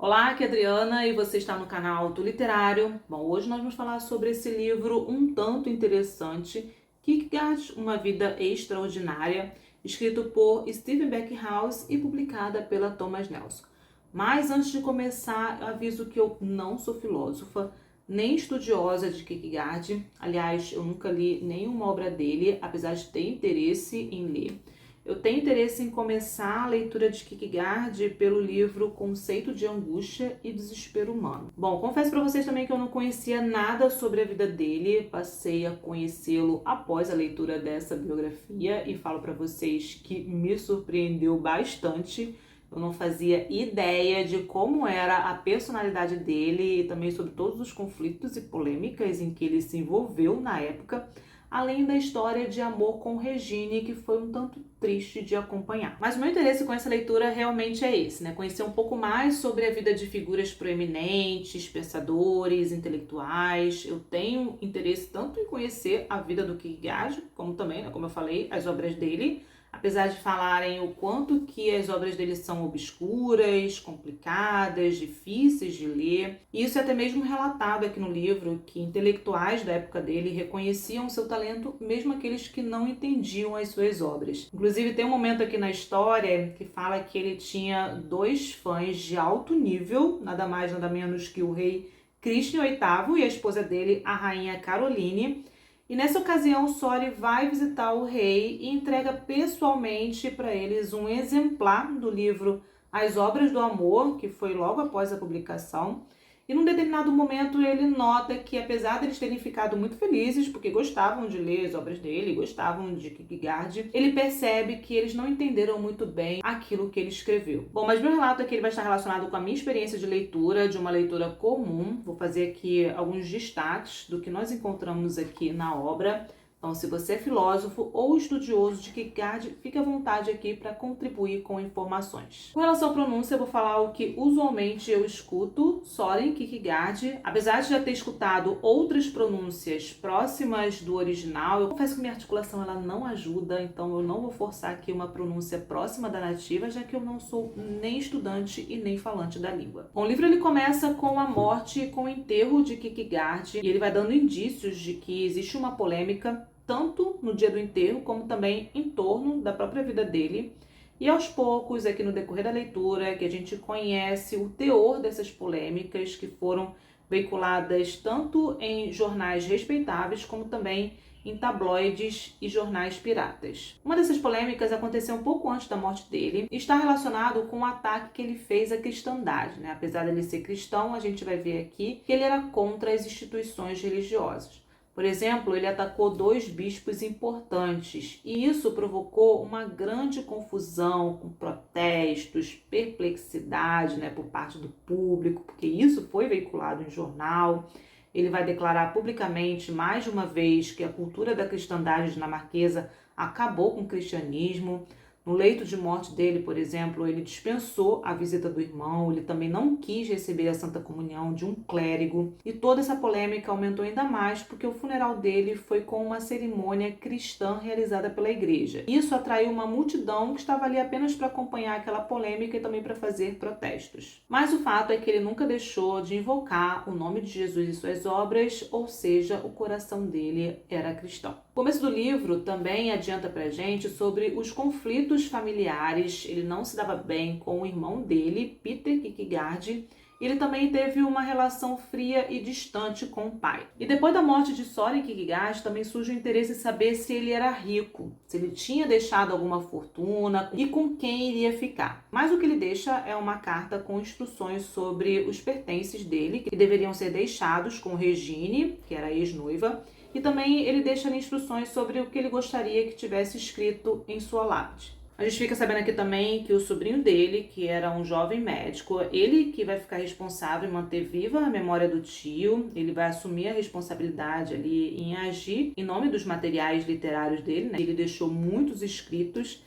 Olá, aqui é a Adriana e você está no canal Auto Literário. Bom, hoje nós vamos falar sobre esse livro um tanto interessante, Kierkegaard, Uma Vida Extraordinária, escrito por Stephen Backhouse e publicada pela Thomas Nelson. Mas antes de começar, eu aviso que eu não sou filósofa, nem estudiosa de Kierkegaard. Aliás, eu nunca li nenhuma obra dele, apesar de ter interesse em ler. Eu tenho interesse em começar a leitura de Kierkegaard pelo livro Conceito de Angústia e Desespero Humano. Bom, confesso para vocês também que eu não conhecia nada sobre a vida dele, passei a conhecê-lo após a leitura dessa biografia e falo para vocês que me surpreendeu bastante. Eu não fazia ideia de como era a personalidade dele e também sobre todos os conflitos e polêmicas em que ele se envolveu na época, além da história de amor com Regine, que foi um tanto triste de acompanhar. Mas o meu interesse com essa leitura realmente é esse, né? Conhecer um pouco mais sobre a vida de figuras proeminentes, pensadores, intelectuais. Eu tenho interesse tanto em conhecer a vida do Kierkegaard, como também, né, como eu falei, as obras dele, apesar de falarem o quanto que as obras dele são obscuras, complicadas, difíceis de ler. Isso é até mesmo relatado aqui no livro, que intelectuais da época dele reconheciam seu talento, mesmo aqueles que não entendiam as suas obras. Inclusive tem um momento aqui na história que fala que ele tinha dois fãs de alto nível, nada mais nada menos que o rei Christian VIII e a esposa dele, a rainha Caroline. E nessa ocasião, Sori vai visitar o rei e entrega pessoalmente para eles um exemplar do livro As Obras do Amor, que foi logo após a publicação. E num determinado momento ele nota que, apesar de eles terem ficado muito felizes, porque gostavam de ler as obras dele, gostavam de Kierkegaard, ele percebe que eles não entenderam muito bem aquilo que ele escreveu. Bom, mas meu relato aqui ele vai estar relacionado com a minha experiência de leitura, de uma leitura comum. Vou fazer aqui alguns destaques do que nós encontramos aqui na obra. Então, se você é filósofo ou estudioso de Kierkegaard, fique à vontade aqui para contribuir com informações. Com relação à pronúncia, eu vou falar o que usualmente eu escuto, Soren Kierkegaard. Apesar de já ter escutado outras pronúncias próximas do original, eu confesso que minha articulação ela não ajuda, então eu não vou forçar aqui uma pronúncia próxima da nativa, já que eu não sou nem estudante e nem falante da língua. Bom, o livro ele começa com a morte e com o enterro de Kierkegaard, e ele vai dando indícios de que existe uma polêmica tanto no dia do enterro, como também em torno da própria vida dele. E aos poucos, aqui no decorrer da leitura, que a gente conhece o teor dessas polêmicas que foram veiculadas tanto em jornais respeitáveis, como também em tabloides e jornais piratas. Uma dessas polêmicas aconteceu um pouco antes da morte dele e está relacionado com o ataque que ele fez à cristandade, né? Apesar de ele ser cristão, a gente vai ver aqui que ele era contra as instituições religiosas. Por exemplo, ele atacou dois bispos importantes e isso provocou uma grande confusão, com protestos, perplexidade, né, por parte do público, porque isso foi veiculado em jornal. Ele vai declarar publicamente mais de uma vez que a cultura da cristandade dinamarquesa acabou com o cristianismo. No leito de morte dele, por exemplo, ele dispensou a visita do irmão, ele também não quis receber a Santa Comunhão de um clérigo. E toda essa polêmica aumentou ainda mais porque o funeral dele foi com uma cerimônia cristã realizada pela igreja. Isso atraiu uma multidão que estava ali apenas para acompanhar aquela polêmica e também para fazer protestos. Mas o fato é que ele nunca deixou de invocar o nome de Jesus e suas obras, ou seja, o coração dele era cristão. O começo do livro também adianta pra gente sobre os conflitos familiares. Ele não se dava bem com o irmão dele, Peter Kierkegaard. Ele também teve uma relação fria e distante com o pai. E depois da morte de Soren Kierkegaard, também surge o interesse em saber se ele era rico, se ele tinha deixado alguma fortuna e com quem iria ficar. Mas o que ele deixa é uma carta com instruções sobre os pertences dele, que deveriam ser deixados com Regine, que era a ex-noiva, e também ele deixa instruções sobre o que ele gostaria que tivesse escrito em sua lápide. A gente fica sabendo aqui também que o sobrinho dele, que era um jovem médico, ele que vai ficar responsável em manter viva a memória do tio, ele vai assumir a responsabilidade ali em agir em nome dos materiais literários dele, né? Ele deixou muitos escritos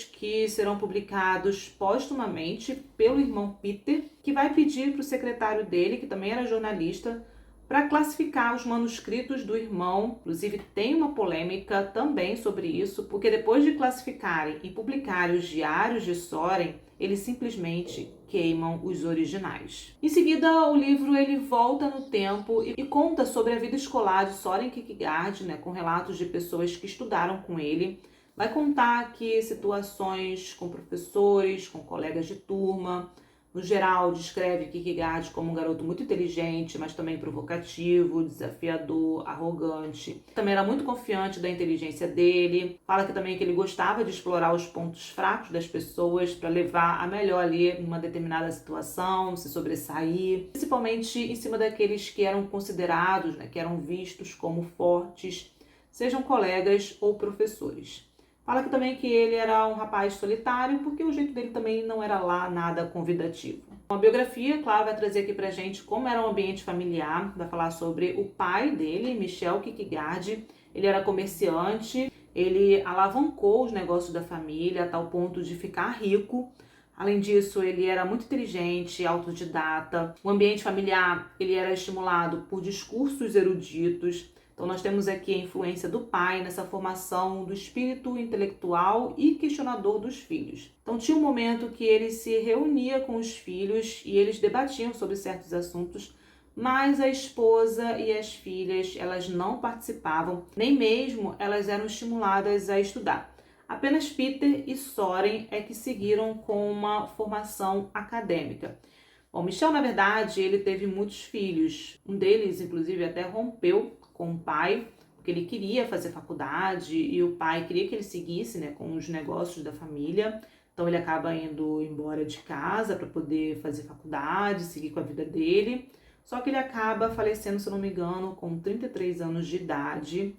que serão publicados póstumamente pelo irmão Peter, que vai pedir para o secretário dele, que também era jornalista, para classificar os manuscritos do irmão. Inclusive tem uma polêmica também sobre isso, porque depois de classificarem e publicarem os diários de Soren, eles simplesmente queimam os originais. Em seguida, o livro ele volta no tempo e conta sobre a vida escolar de Soren Kierkegaard, né, com relatos de pessoas que estudaram com ele. Vai contar aqui situações com professores, com colegas de turma. No geral, descreve Kierkegaard como um garoto muito inteligente, mas também provocativo, desafiador, arrogante. Também era muito confiante da inteligência dele. Fala que também que ele gostava de explorar os pontos fracos das pessoas para levar a melhor ali em uma determinada situação, se sobressair. Principalmente em cima daqueles que eram considerados, né, que eram vistos como fortes, sejam colegas ou professores. Fala que também que ele era um rapaz solitário, porque o jeito dele também não era lá nada convidativo. A biografia, claro, vai trazer aqui pra gente como era o ambiente familiar, vai falar sobre o pai dele, Michel Kierkegaard. Ele era comerciante, ele alavancou os negócios da família a tal ponto de ficar rico. Além disso, ele era muito inteligente, autodidata. O ambiente familiar, ele era estimulado por discursos eruditos. Então nós temos aqui a influência do pai nessa formação do espírito intelectual e questionador dos filhos. Então tinha um momento que ele se reunia com os filhos e eles debatiam sobre certos assuntos, mas a esposa e as filhas, elas não participavam, nem mesmo elas eram estimuladas a estudar. Apenas Peter e Soren é que seguiram com uma formação acadêmica. Bom, Michel, na verdade, ele teve muitos filhos. Um deles, inclusive, até rompeu com o pai, porque ele queria fazer faculdade e o pai queria que ele seguisse, né, com os negócios da família. Então ele acaba indo embora de casa para poder fazer faculdade, seguir com a vida dele. Só que ele acaba falecendo, se eu não me engano, com 33 anos de idade.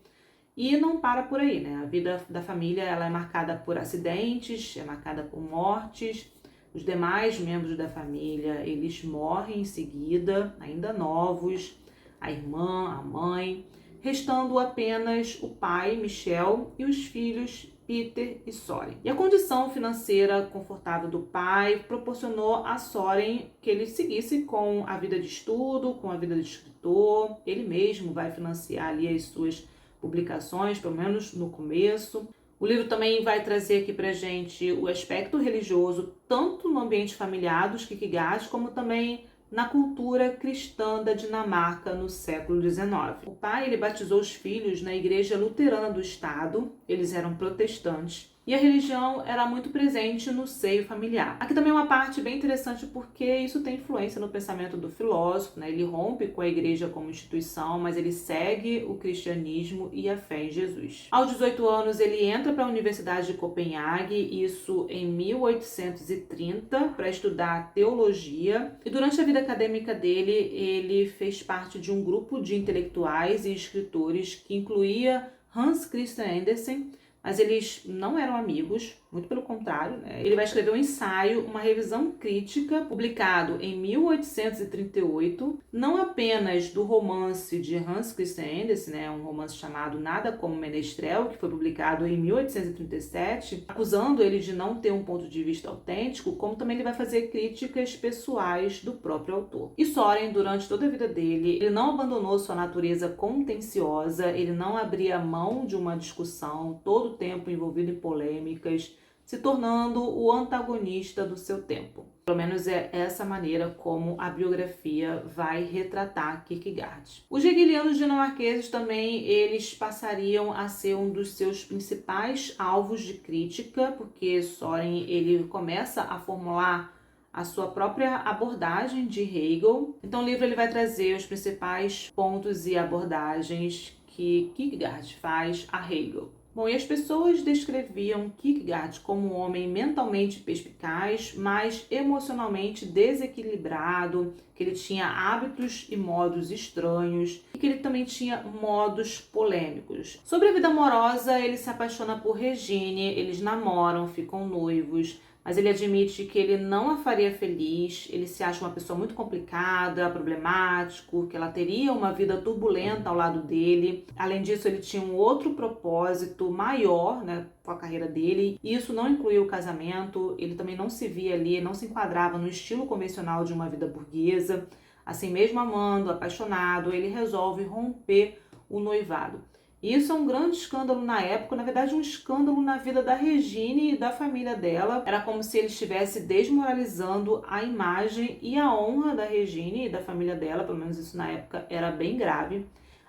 E não para por aí, né? A vida da família ela é marcada por acidentes, é marcada por mortes. Os demais membros da família, eles morrem em seguida, ainda novos, a irmã, a mãe, restando apenas o pai, Michel, e os filhos, Peter e Soren. E a condição financeira confortável do pai proporcionou a Soren que ele seguisse com a vida de estudo, com a vida de escritor. Ele mesmo vai financiar ali as suas publicações, pelo menos no começo. O livro também vai trazer aqui pra gente o aspecto religioso, tanto no ambiente familiar dos Kierkegaard, como também na cultura cristã da Dinamarca no século XIX. O pai ele batizou os filhos na igreja luterana do estado, eles eram protestantes, e a religião era muito presente no seio familiar. Aqui também é uma parte bem interessante porque isso tem influência no pensamento do filósofo, né? Ele rompe com a igreja como instituição, mas ele segue o cristianismo e a fé em Jesus. Aos 18 anos ele entra para a Universidade de Copenhague, isso em 1830, para estudar teologia. E durante a vida acadêmica dele, ele fez parte de um grupo de intelectuais e escritores que incluía Hans Christian Andersen, mas eles não eram amigos, muito pelo contrário, né? Ele vai escrever um ensaio, uma revisão crítica, publicado em 1838, não apenas do romance de Hans Christian Andersen, né? Um romance chamado Nada como Menestrel, que foi publicado em 1837, acusando ele de não ter um ponto de vista autêntico, como também ele vai fazer críticas pessoais do próprio autor. E Soren, durante toda a vida dele, ele não abandonou sua natureza contenciosa, ele não abria mão de uma discussão, todo o tempo envolvido em polêmicas, se tornando o antagonista do seu tempo. Pelo menos é essa maneira como a biografia vai retratar Kierkegaard. Os hegelianos dinamarqueses também, eles passariam a ser um dos seus principais alvos de crítica, porque Soren ele começa a formular a sua própria abordagem de Hegel. Então o livro ele vai trazer os principais pontos e abordagens que Kierkegaard faz a Hegel. Bom, e as pessoas descreviam Kierkegaard como um homem mentalmente perspicaz, mas emocionalmente desequilibrado, que ele tinha hábitos e modos estranhos e que ele também tinha modos polêmicos. Sobre a vida amorosa, ele se apaixona por Regine, eles namoram, ficam noivos, mas ele admite que ele não a faria feliz, ele se acha uma pessoa muito complicada, problemático, que ela teria uma vida turbulenta ao lado dele. Além disso, ele tinha um outro propósito maior, né, com a carreira dele, e isso não incluía o casamento, ele também não se via ali, não se enquadrava no estilo convencional de uma vida burguesa. Assim mesmo amando, apaixonado, ele resolve romper o noivado. E isso é um grande escândalo na época, na verdade um escândalo na vida da Regine e da família dela. Era como se ele estivesse desmoralizando a imagem e a honra da Regine e da família dela, pelo menos isso na época era bem grave.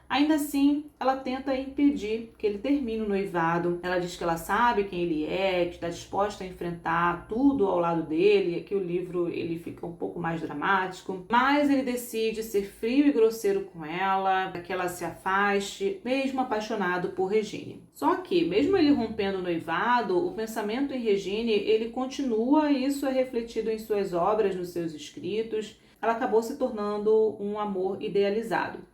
Ainda assim, ela tenta impedir que ele termine o noivado. Ela diz que ela sabe quem ele é, que está disposta a enfrentar tudo ao lado dele. Aqui o livro ele fica um pouco mais dramático, mas ele decide ser frio e grosseiro com ela, para que ela se afaste, mesmo apaixonado por Regine. Só que, mesmo ele rompendo o noivado, o pensamento em Regine ele continua e isso é refletido em suas obras, nos seus escritos. Ela acabou se tornando um amor idealizado.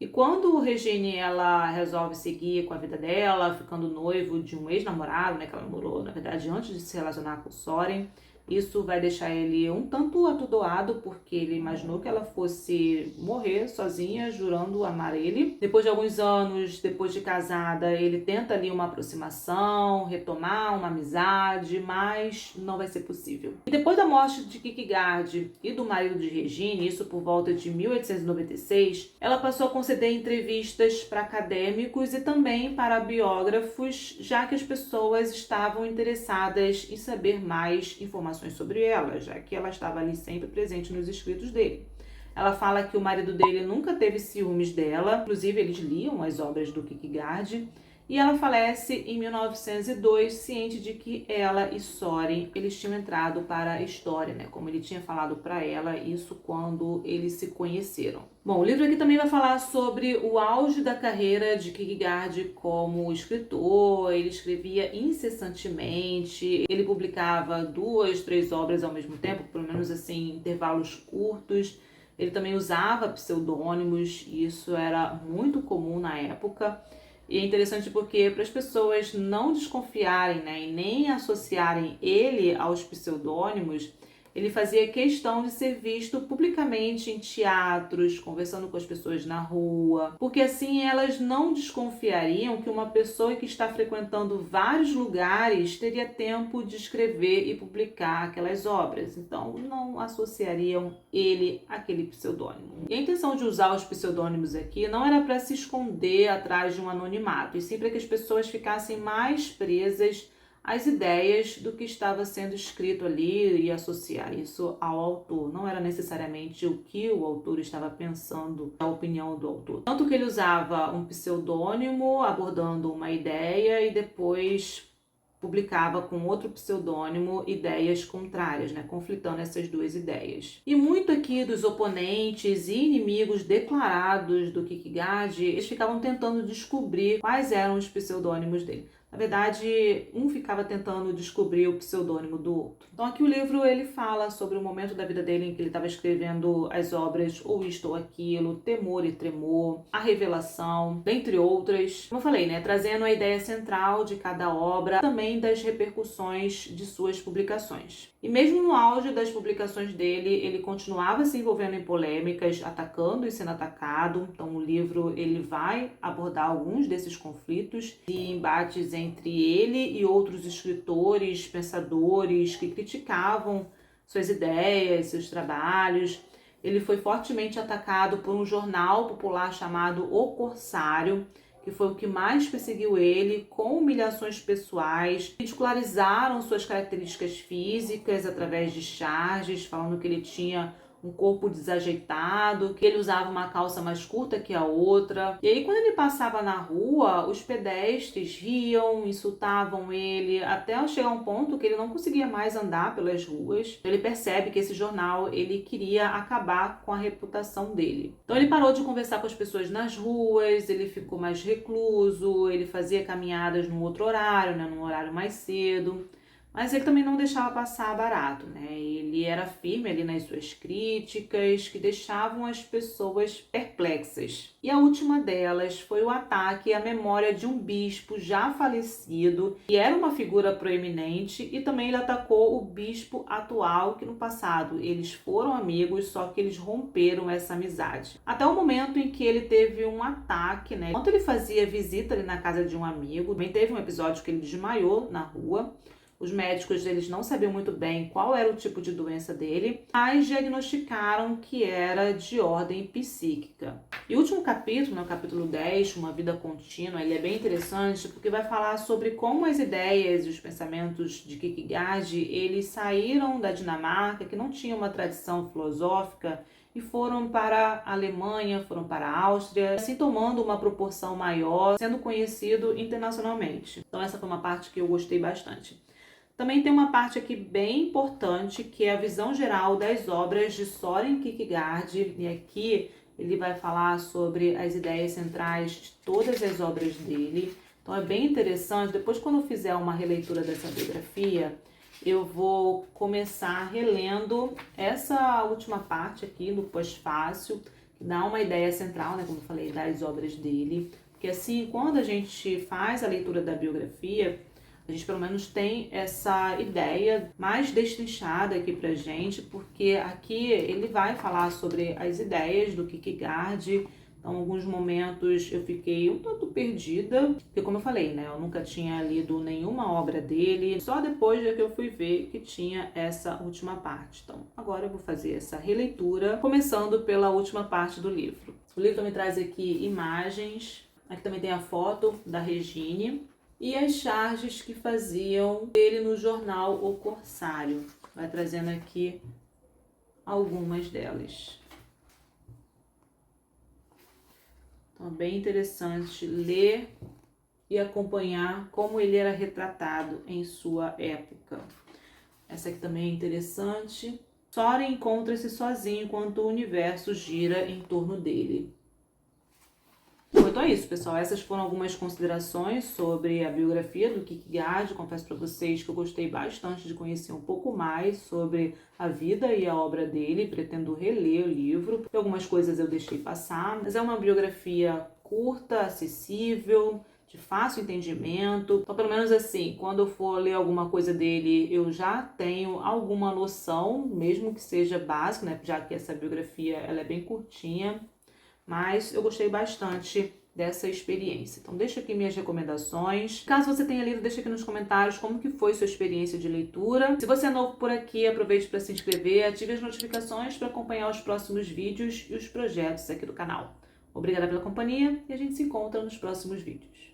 E quando Regine ela resolve seguir com a vida dela, ficando noivo de um ex-namorado, né, que ela namorou, na verdade, antes de se relacionar com o Soren, isso vai deixar ele um tanto atordoado, porque ele imaginou que ela fosse morrer sozinha, jurando amar ele. Depois de alguns anos, depois de casada, ele tenta ali uma aproximação, retomar uma amizade, mas não vai ser possível. E depois da morte de Kierkegaard e do marido de Regine, isso por volta de 1896, ela passou a conceder entrevistas para acadêmicos e também para biógrafos, já que as pessoas estavam interessadas em saber mais informações sobre ela, já que ela estava ali sempre presente nos escritos dele. Ela fala que o marido dele nunca teve ciúmes dela, inclusive eles liam as obras do Kierkegaard, e ela falece em 1902, ciente de que ela e Soren, eles tinham entrado para a história, né? Como ele tinha falado para ela isso quando eles se conheceram. Bom, o livro aqui também vai falar sobre o auge da carreira de Kierkegaard como escritor. Ele escrevia incessantemente, ele publicava 2, 3 obras ao mesmo tempo, pelo menos assim, em intervalos curtos. Ele também usava pseudônimos, e isso era muito comum na época. E é interessante porque para as pessoas não desconfiarem, né, e nem associarem ele aos pseudônimos, ele fazia questão de ser visto publicamente em teatros, conversando com as pessoas na rua, porque assim elas não desconfiariam que uma pessoa que está frequentando vários lugares teria tempo de escrever e publicar aquelas obras. Então não associariam ele àquele pseudônimo. E a intenção de usar os pseudônimos aqui não era para se esconder atrás de um anonimato, e sim para que as pessoas ficassem mais presas as ideias do que estava sendo escrito ali e associar isso ao autor. Não era necessariamente o que o autor estava pensando, a opinião do autor. Tanto que ele usava um pseudônimo abordando uma ideia e depois publicava com outro pseudônimo ideias contrárias, né, conflitando essas duas ideias. E muito aqui dos oponentes e inimigos declarados do Kierkegaard, eles ficavam tentando descobrir quais eram os pseudônimos dele. Na verdade, um ficava tentando descobrir o pseudônimo do outro. Então aqui o livro ele fala sobre o momento da vida dele em que ele estava escrevendo as obras Ou Isto ou Aquilo, Temor e Tremor, A Revelação, dentre outras. Como eu falei, né, trazendo a ideia central de cada obra, também das repercussões de suas publicações. E mesmo no auge das publicações dele, ele continuava se envolvendo em polêmicas, atacando e sendo atacado. Então o livro ele vai abordar alguns desses conflitos e embates entre ele e outros escritores, pensadores que criticavam suas ideias, seus trabalhos. Ele foi fortemente atacado por um jornal popular chamado O Corsário, que foi o que mais perseguiu ele, com humilhações pessoais. Ridicularizaram suas características físicas através de charges, falando que ele tinha um corpo desajeitado, que ele usava uma calça mais curta que a outra. E aí, quando ele passava na rua, os pedestres riam, insultavam ele, até chegar a um ponto que ele não conseguia mais andar pelas ruas. Ele percebe que esse jornal, ele queria acabar com a reputação dele. Então ele parou de conversar com as pessoas nas ruas, ele ficou mais recluso, ele fazia caminhadas num outro horário, né, num horário mais cedo. Mas ele também não deixava passar barato, né? Ele era firme ali nas suas críticas, que deixavam as pessoas perplexas. E a última delas foi o ataque à memória de um bispo já falecido, que era uma figura proeminente, e também ele atacou o bispo atual, que no passado eles foram amigos, só que eles romperam essa amizade. Até o momento em que ele teve um ataque, né? Enquanto ele fazia visita ali na casa de um amigo, também teve um episódio que ele desmaiou na rua. Os médicos, eles não sabiam muito bem qual era o tipo de doença dele, mas diagnosticaram que era de ordem psíquica. E o último capítulo, né, o capítulo 10, Uma Vida Contínua, ele é bem interessante porque vai falar sobre como as ideias e os pensamentos de Kierkegaard, eles saíram da Dinamarca, que não tinha uma tradição filosófica, e foram para a Alemanha, foram para a Áustria, assim tomando uma proporção maior, sendo conhecido internacionalmente. Então essa foi uma parte que eu gostei bastante. Também tem uma parte aqui bem importante, que é a visão geral das obras de Søren Kierkegaard, e aqui ele vai falar sobre as ideias centrais de todas as obras dele. Então é bem interessante. Depois, quando eu fizer uma releitura dessa biografia, eu vou começar relendo essa última parte aqui no pós-fácil, que dá uma ideia central, né, como eu falei, das obras dele. Porque assim, quando a gente faz a leitura da biografia, a gente pelo menos tem essa ideia mais destrinchada aqui pra gente, porque aqui ele vai falar sobre as ideias do Kierkegaard. Então, em alguns momentos eu fiquei um tanto perdida, porque como eu falei, né, eu nunca tinha lido nenhuma obra dele, só depois é que eu fui ver que tinha essa última parte. Então, agora eu vou fazer essa releitura, começando pela última parte do livro. O livro me traz aqui imagens, aqui também tem a foto da Regine e as charges que faziam dele no jornal O Corsário. Vai trazendo aqui algumas delas. Então é bem interessante ler e acompanhar como ele era retratado em sua época. Essa aqui também é interessante. Søren encontra-se sozinho enquanto o universo gira em torno dele. Bom, então é isso, pessoal. Essas foram algumas considerações sobre a biografia do Kierkegaard. Confesso para vocês que eu gostei bastante de conhecer um pouco mais sobre a vida e a obra dele. Pretendo reler o livro. Algumas coisas eu deixei passar, mas é uma biografia curta, acessível, de fácil entendimento. Então, pelo menos assim, quando eu for ler alguma coisa dele, eu já tenho alguma noção, mesmo que seja básica, né? Já que essa biografia ela é bem curtinha. Mas eu gostei bastante dessa experiência. Então deixa aqui minhas recomendações. Caso você tenha lido, deixa aqui nos comentários como que foi sua experiência de leitura. Se você é novo por aqui, aproveite para se inscrever, ative as notificações para acompanhar os próximos vídeos e os projetos aqui do canal. Obrigada pela companhia e a gente se encontra nos próximos vídeos.